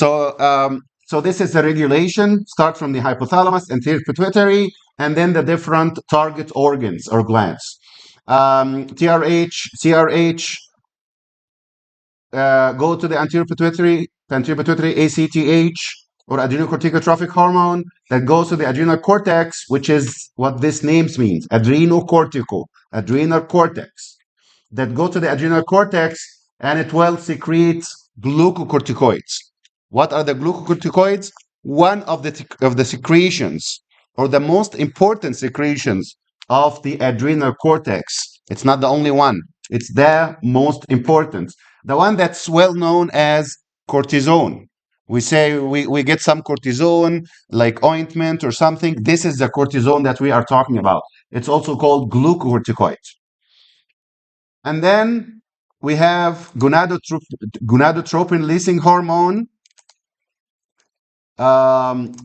So this is the regulation, start from the hypothalamus, anterior pituitary, and then the different target organs or glands. TRH, CRH, go to the anterior pituitary, ACTH, or adrenocorticotrophic hormone, that goes to the adrenal cortex, which is what this name means, adrenal cortex, that go to the adrenal cortex, and it will secrete glucocorticoids. What are the glucocorticoids? One of the secretions, or the most important secretions of the adrenal cortex. It's not the only one. It's the most important. The one that's well known as cortisone. We say we get some cortisone, like ointment or something. This is the cortisone that we are talking about. It's also called glucocorticoid. And then we have gonadotropin releasing hormone,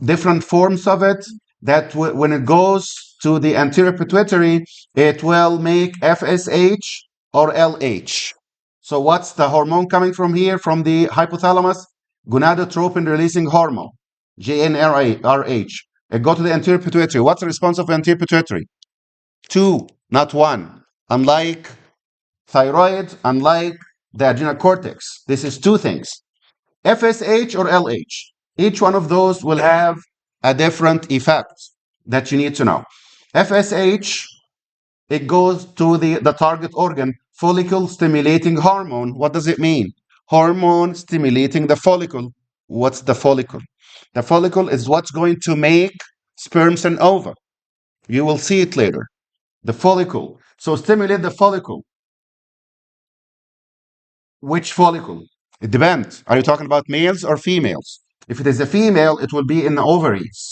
different forms of it, that when it goes to the anterior pituitary, it will make FSH or LH. So what's the hormone coming from here, from the hypothalamus? Gonadotropin releasing hormone, GnRH. It go to the anterior pituitary. What's the response of the anterior pituitary? 2, not 1. Unlike thyroid, unlike the adrenal cortex, this is 2 things, FSH or LH. Each one of those will have a different effect that you need to know. FSH, it goes to the target organ, follicle stimulating hormone. What does it mean? Hormone stimulating the follicle. What's the follicle? The follicle is what's going to make sperms and ova. You will see it later. The follicle. So stimulate the follicle. Which follicle? It depends. Are you talking about males or females? If it is a female, it will be in the ovaries.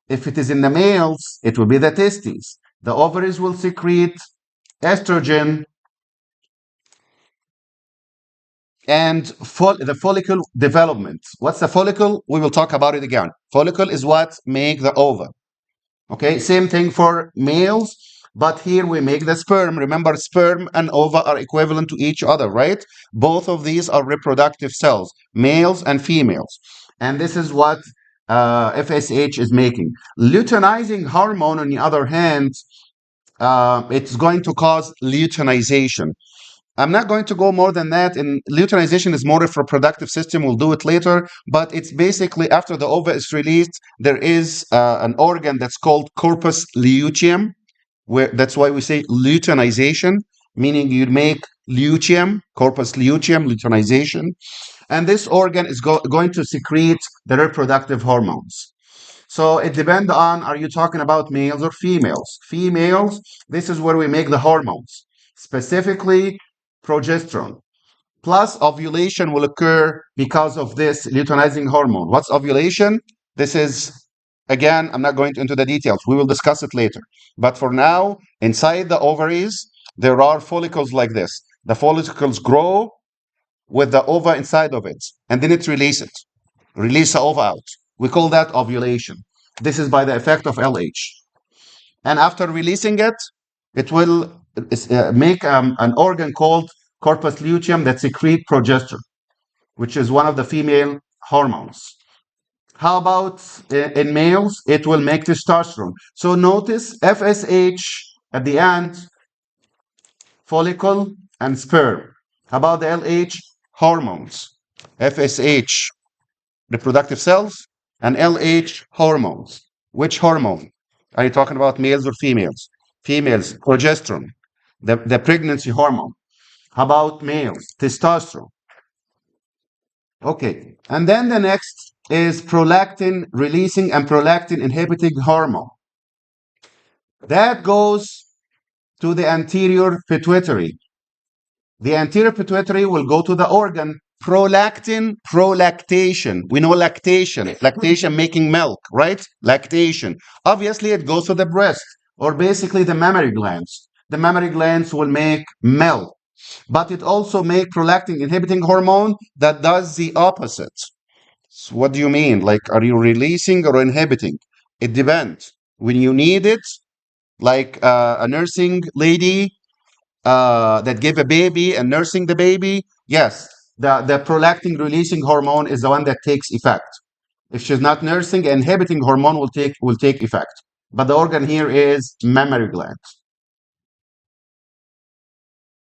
If it is in the males, it will be the testes. The ovaries will secrete estrogen, and the follicle development. What's the follicle? We will talk about it again. Follicle is what make the ova. Okay, same thing for males, but here we make the sperm. Remember, sperm and ova are equivalent to each other, right? Both of these are reproductive cells, males and females. And this is what FSH is making. Luteinizing hormone, on the other hand, it's going to cause luteinization. I'm not going to go more than that. And luteinization is more of a reproductive system. We'll do it later. But it's basically after the ova is released, there is an organ that's called corpus luteum. That's why we say luteinization, meaning you make luteum, corpus luteum, luteinization. And this organ is going to secrete the reproductive hormones. So it depends on, are you talking about males or females? Females, this is where we make the hormones, specifically progesterone. Plus ovulation will occur because of this luteinizing hormone. What's ovulation? This is, again, I'm not going into the details. We will discuss it later. But for now, inside the ovaries, there are follicles like this. The follicles grow with the ova inside of it, and then it releases the ova out. We call that ovulation. This is by the effect of LH. And after releasing it, it will make an organ called corpus luteum that secrete progesterone, which is one of the female hormones. How about in males? It will make testosterone. So notice FSH at the end, follicle and sperm. How about the LH? Hormones. FSH, reproductive cells, and LH, hormones. Which hormone? Are you talking about males or females? Females, progesterone, the pregnancy hormone. How about males? Testosterone. Okay, and then the next is prolactin releasing and prolactin inhibiting hormone. That goes to the anterior pituitary. The anterior pituitary will go to the organ prolactin, prolactation. We know lactation, making milk, right? Lactation. Obviously, it goes to the breast, or basically the mammary glands. The mammary glands will make milk, but it also makes prolactin inhibiting hormone that does the opposite. So what do you mean? Like, are you releasing or inhibiting? It depends. When you need it, like a nursing lady that gave a baby and nursing the baby, yes, The prolactin releasing hormone is the one that takes effect. If she's not nursing, inhibiting hormone will take effect. But the organ here is mammary gland.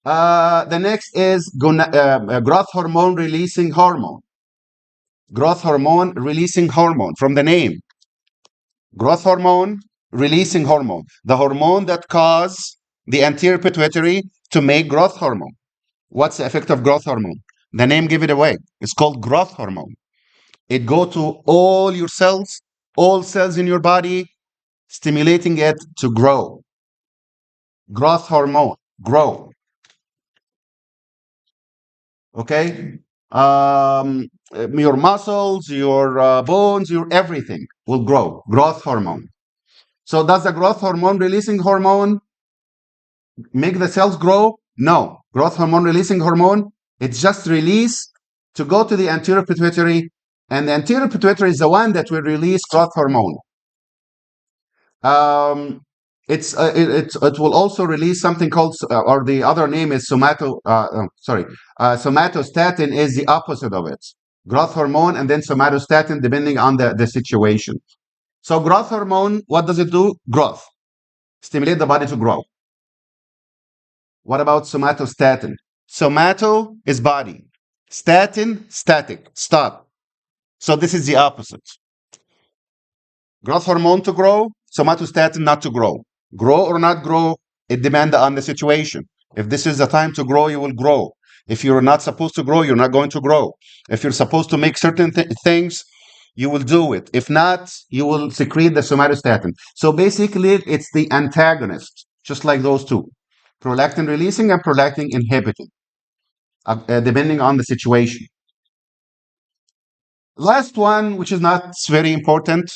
The next is growth hormone releasing hormone. Growth hormone releasing hormone, from the name. Growth hormone releasing hormone. The hormone that causes the anterior pituitary to make growth hormone. What's the effect of growth hormone? The name give it away. It's called growth hormone. It go to all your cells, all cells in your body, stimulating it to grow. Growth hormone, grow. Okay? Your muscles, your bones, your everything will grow. Growth hormone. So does the growth hormone releasing hormone make the cells grow? No. Growth hormone releasing hormone, it's just release to go to the anterior pituitary, and the anterior pituitary is the one that will release growth hormone. It will also release something called, or the other name is somatostatin is the opposite of it. Growth hormone and then somatostatin, depending on the situation. So growth hormone, what does it do? Growth. Stimulate the body to grow. What about somatostatin? Somato is body. Statin, static, stop. So this is the opposite. Growth hormone to grow, somatostatin not to grow. Grow or not grow, it depends on the situation. If this is the time to grow, you will grow. If you're not supposed to grow, you're not going to grow. If you're supposed to make certain things, you will do it. If not, you will secrete the somatostatin. So basically, it's the antagonist, just like those two. Prolactin releasing and prolactin inhibiting, depending on the situation. Last one, which is not very important,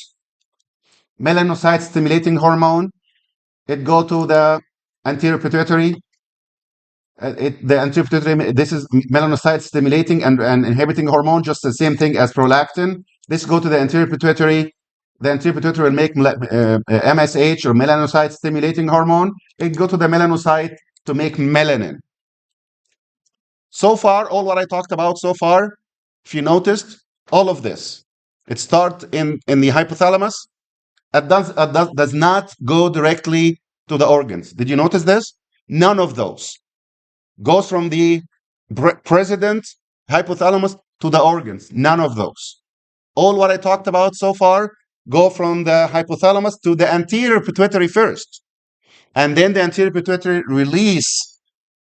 melanocyte stimulating hormone. It go to the anterior pituitary. The anterior pituitary, this is melanocyte stimulating and inhibiting hormone, just the same thing as prolactin. This go to the anterior pituitary. The anterior pituitary will make MSH, or melanocyte stimulating hormone. It go to the melanocyte to make melanin. So far, all what I talked about so far, if you noticed, all of this, it starts in the hypothalamus. It does not go directly to the organs. Did you notice this? None of those goes from the president hypothalamus to the organs. None of those. All what I talked about so far go from the hypothalamus to the anterior pituitary first. And then the anterior pituitary release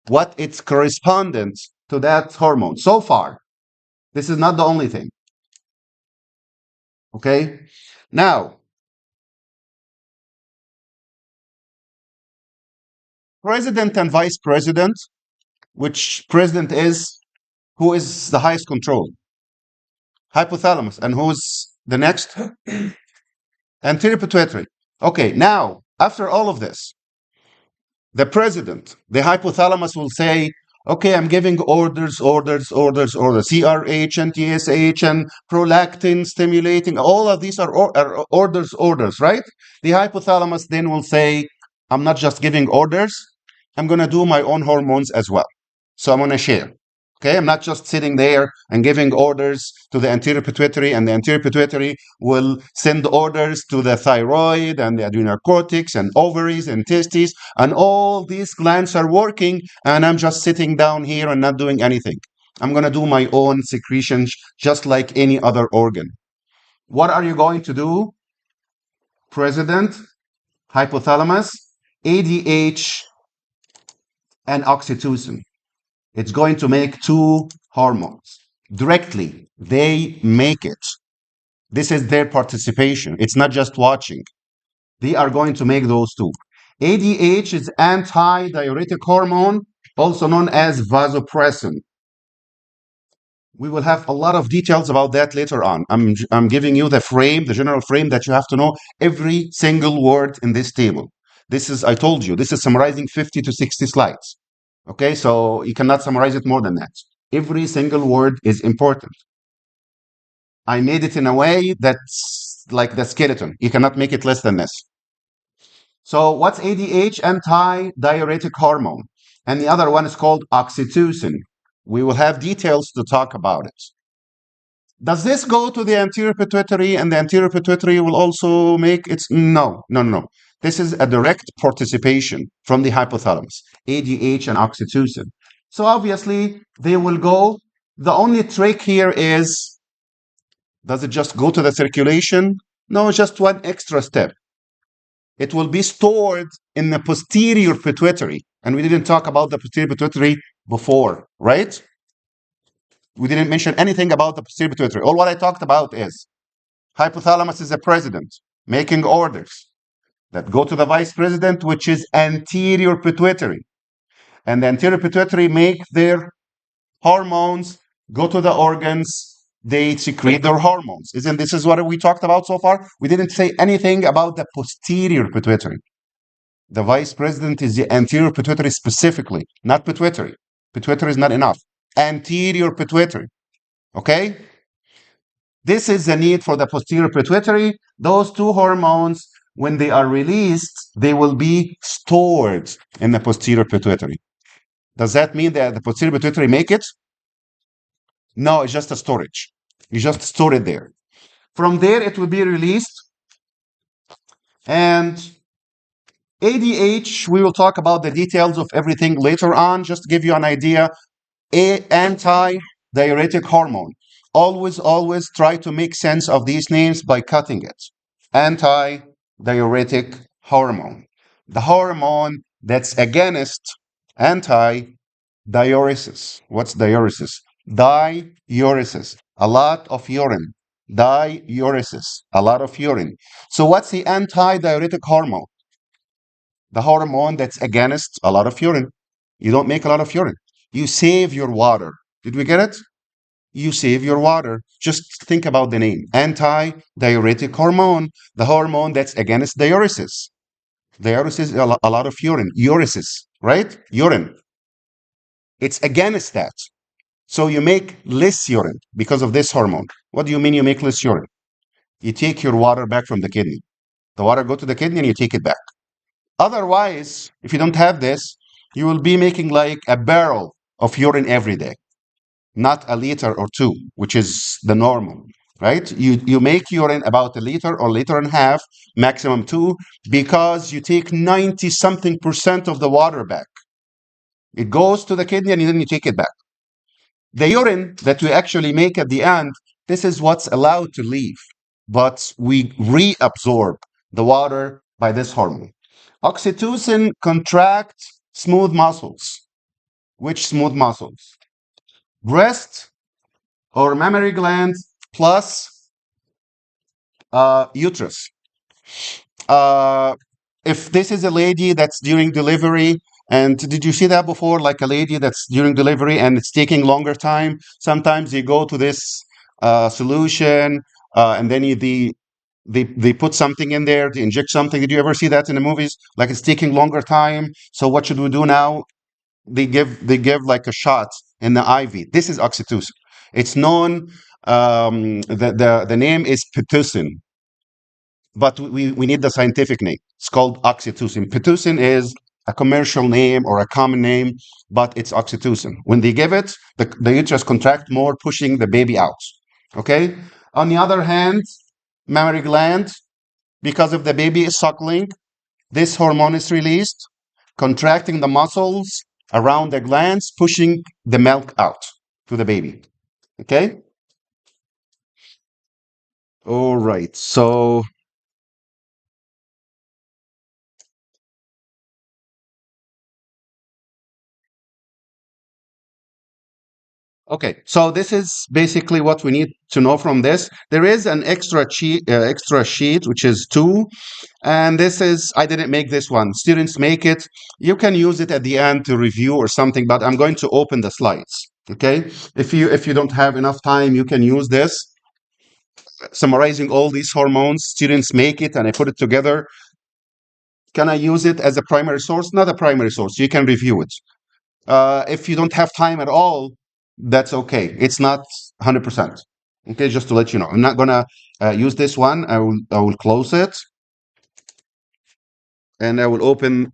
what it's correspondent to that hormone. So far, this is not the only thing. Okay? Now, president and vice president, which president is, who is the highest control? Hypothalamus. And who's the next? Anterior pituitary. Okay, now, after all of this, the president, the hypothalamus will say, okay, I'm giving orders, CRH and TSH and prolactin stimulating. All of these are orders, right? The hypothalamus then will say, I'm not just giving orders, I'm going to do my own hormones as well. So I'm going to share. Okay, I'm not just sitting there and giving orders to the anterior pituitary, and the anterior pituitary will send orders to the thyroid and the adrenal cortex and ovaries and testes, and all these glands are working, and I'm just sitting down here and not doing anything. I'm going to do my own secretions just like any other organ. What are you going to do? President, hypothalamus, ADH, and oxytocin. It's going to make two hormones directly. They make it. This is their participation. It's not just watching. They are going to make those two. ADH is anti-diuretic hormone, also known as vasopressin. We will have a lot of details about that later on. I'm giving you the frame, the general frame that you have to know every single word in this table. This is, I told you, this is summarizing 50 to 60 slides. Okay, so you cannot summarize it more than that. Every single word is important. I made it in a way that's like the skeleton. You cannot make it less than this. So what's ADH? Anti-diuretic hormone. And the other one is called oxytocin. We will have details to talk about it. Does this go to the anterior pituitary and the anterior pituitary will also make its? No, no, no. This is a direct participation from the hypothalamus, ADH and oxytocin. So obviously they will go. The only trick here is, does it just go to the circulation? No, just one extra step. It will be stored in the posterior pituitary. And we didn't talk about the posterior pituitary before, right? We didn't mention anything about the posterior pituitary. All what I talked about is hypothalamus is a president making orders that go to the vice president, which is anterior pituitary. And the anterior pituitary make their hormones, go to the organs, they secrete their hormones. Isn't this is what we talked about so far? We didn't say anything about the posterior pituitary. The vice president is the anterior pituitary specifically, not pituitary. Pituitary is not enough. Anterior pituitary. Okay? This is the need for the posterior pituitary. Those two hormones, when they are released, they will be stored in the posterior pituitary. Does that mean that the posterior pituitary make it? No, it's just a storage. You just store it there. From there, it will be released. And ADH, we will talk about the details of everything later on. Just to give you an idea, anti-diuretic hormone. Always try to make sense of these names by cutting it. Anti-diuretic hormone. The hormone that's against anti-diuresis. What's diuresis? Diuresis. A lot of urine. Diuresis. A lot of urine. So what's the anti-diuretic hormone? The hormone that's against a lot of urine. You don't make a lot of urine. You save your water. Did we get it? You save your water. Just think about the name. Anti-diuretic hormone. The hormone that's against diuresis. Diuresis is a lot of urine. Uresis, right? Urine. It's against that. So you make less urine because of this hormone. What do you mean you make less urine? You take your water back from the kidney. The water go to the kidney and you take it back. Otherwise, if you don't have this, you will be making like a barrel of urine every day, not a liter or two, which is the normal, right? You make urine about a liter or liter and a half, maximum two, because you take 90 something % of the water back. It goes to the kidney and then you take it back. The urine that we actually make at the end, this is what's allowed to leave, but we reabsorb the water by this hormone. Oxytocin contracts smooth muscles. Which smooth muscles? Breast or mammary gland plus uterus. If this is a lady that's during delivery, and did you see that before? Like a lady that's during delivery and it's taking longer time. Sometimes you go to this solution and then they put something in there, they inject something. Did you ever see that in the movies? Like it's taking longer time. So what should we do now? They give like a shot in the IV. This is oxytocin. It's known. The name is pitocin, but we need the scientific name. It's called oxytocin. Pitocin is a commercial name or a common name, but it's oxytocin. When they give it, the uterus contract more, pushing the baby out. Okay. On the other hand, mammary gland, because if the baby is suckling, this hormone is released, contracting the muscles around the glands, pushing the milk out to the baby. Okay? All right. So okay, so this is basically what we need to know from this. There is an extra sheet, which is 2, and this is, I didn't make this one. Students make it. You can use it at the end to review or something, but I'm going to open the slides. Okay, if you don't have enough time, you can use this, summarizing all these hormones. Students make it, and I put it together. Can I use it as a primary source? Not a primary source. You can review it. If you don't have time at all, that's okay. It's not 100%. Okay, just to let you know. I'm not gonna use this one. I will close it, and I will open